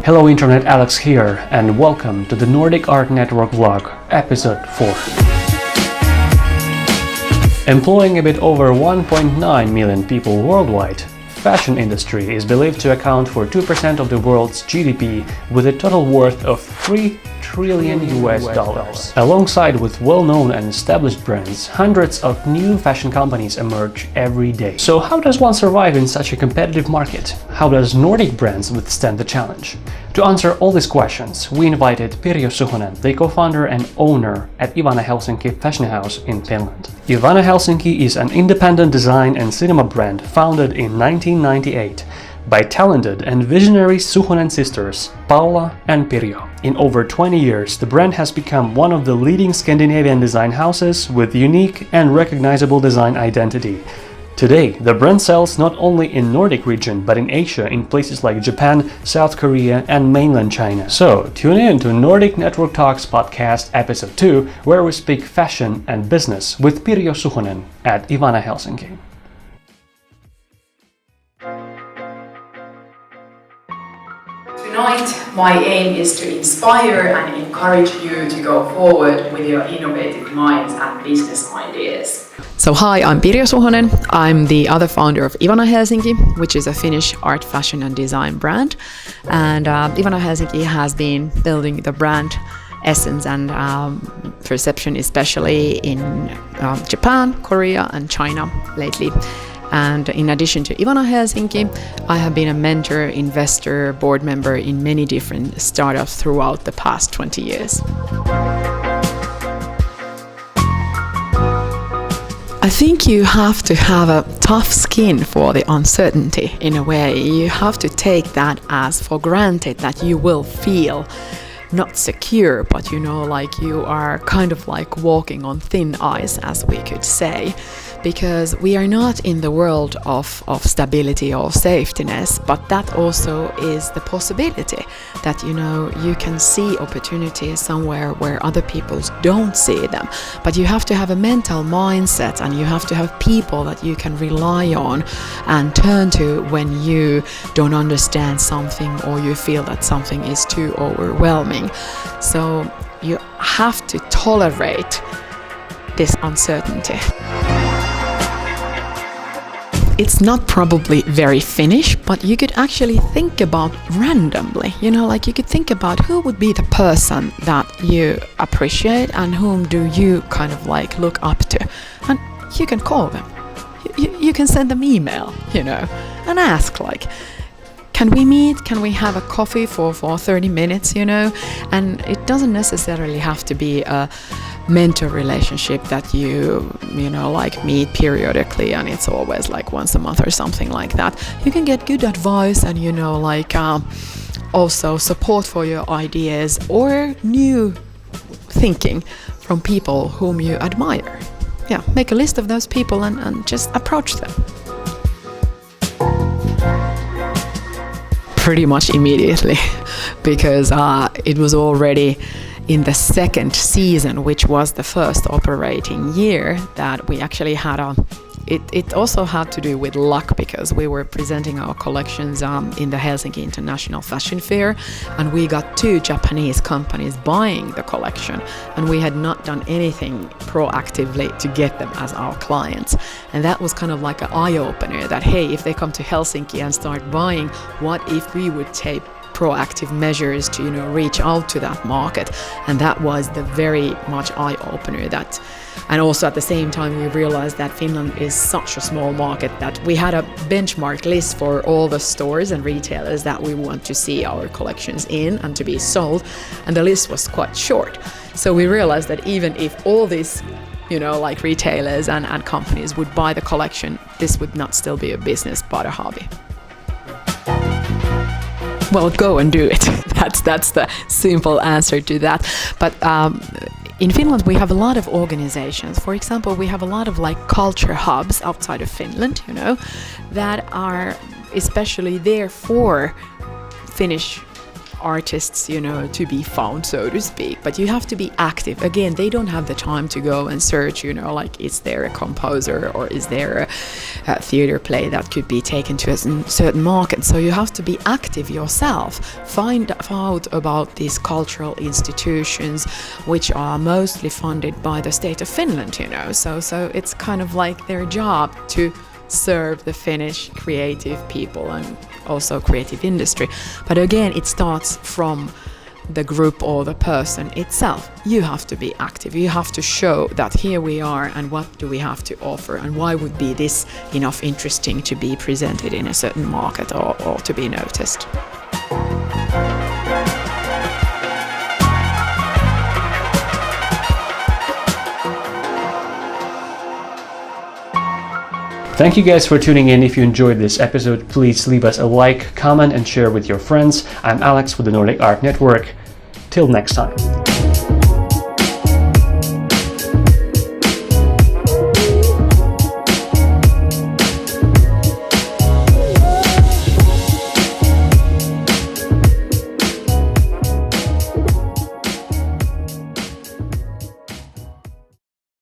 Hello Internet, Alex here, and welcome to the Nordic Art Network vlog, episode 4. Employing a bit over 1.9 million people worldwide, fashion industry is believed to account for 2% of the world's GDP with a total worth of $3 trillion. Alongside with well-known and established brands, hundreds of new fashion companies emerge every day. So how does one survive in such a competitive market? How does Nordic brands withstand the challenge? To answer all these questions, we invited Pirjo Suhonen, the co-founder and owner at Ivana Helsinki fashion house in Finland. Ivana Helsinki is an independent design and cinema brand founded in 1998 by talented and visionary Suhonen sisters Paola and Pirjo. In over 20 years, the brand has become one of the leading Scandinavian design houses with unique and recognizable design identity. Today, the brand sells not only in Nordic region but in Asia in places like Japan, South Korea and Mainland China. So, tune in to Nordic Network Talks podcast episode 2 where we speak fashion and business with Pirjo Suhonen at Ivana Helsinki. Tonight, my aim is to inspire and encourage you to go forward with your innovative minds and business ideas. So hi, I'm Pirjo Suhonen. I'm the other founder of Ivana Helsinki, which is a Finnish art, fashion and design brand. And Ivana Helsinki has been building the brand essence and perception, especially in Japan, Korea and China lately. And in addition to Ivana Helsinki, I have been a mentor, investor, board member in many different startups throughout the past 20 years. I think you have to have a tough skin for the uncertainty in a way. You have to take that as for granted that you will feel not secure, but like you are kind of like walking on thin ice, as we could say. Because we are not in the world of stability or safetyness, but that also is the possibility that you can see opportunities somewhere where other people don't see them. But you have to have a mental mindset and you have to have people that you can rely on and turn to when you don't understand something or you feel that something is too overwhelming. So you have to tolerate this uncertainty. It's not probably very Finnish, but you could actually think about randomly, like you could think about who would be the person that you appreciate and whom do you kind of like look up to. And you can call them. You can send them email, and ask like, can we meet? Can we have a coffee for 30 minutes, And it doesn't necessarily have to be a mentor relationship that you like meet periodically and it's always like once a month or something like that. You can get good advice and also support for your ideas or new thinking from people whom you admire. Yeah, make a list of those people and just approach them. Pretty much immediately because it was already in the second season, which was the first operating year, that we actually had it also had to do with luck because we were presenting our collections in the Helsinki International Fashion Fair and we got 2 Japanese companies buying the collection and we had not done anything proactively to get them as our clients. And that was kind of like an eye-opener that, hey, if they come to Helsinki and start buying, what if we would take proactive measures to reach out to that market? And that was the very much eye-opener that. And also at the same time we realized that Finland is such a small market that we had a benchmark list for all the stores and retailers that we want to see our collections in and to be sold, and the list was quite short. So we realized that even if all these like retailers and companies would buy the collection, this would not still be a business but a hobby. Well, go and do it. That's the simple answer to that. But in Finland, we have a lot of organizations. For example, we have a lot of like culture hubs outside of Finland, that are especially there for Finnish artists, you know, to be found, so to speak. But you have to be active. Again, they don't have the time to go and search, you know, like, is there a composer or is there a theater play that could be taken to a certain market? So you have to be active yourself. Find out about these cultural institutions, which are mostly funded by the state of Finland, you know. So it's kind of like their job to serve the Finnish creative people and also creative industry. But again, it starts from the group or the person itself. You have to be active. You have to show that here we are and what do we have to offer and why would be this enough interesting to be presented in a certain market or to be noticed. Thank you guys for tuning in. If you enjoyed this episode, please leave us a like, comment and share with your friends. I'm Alex with the Nordic Art Network. Till next time.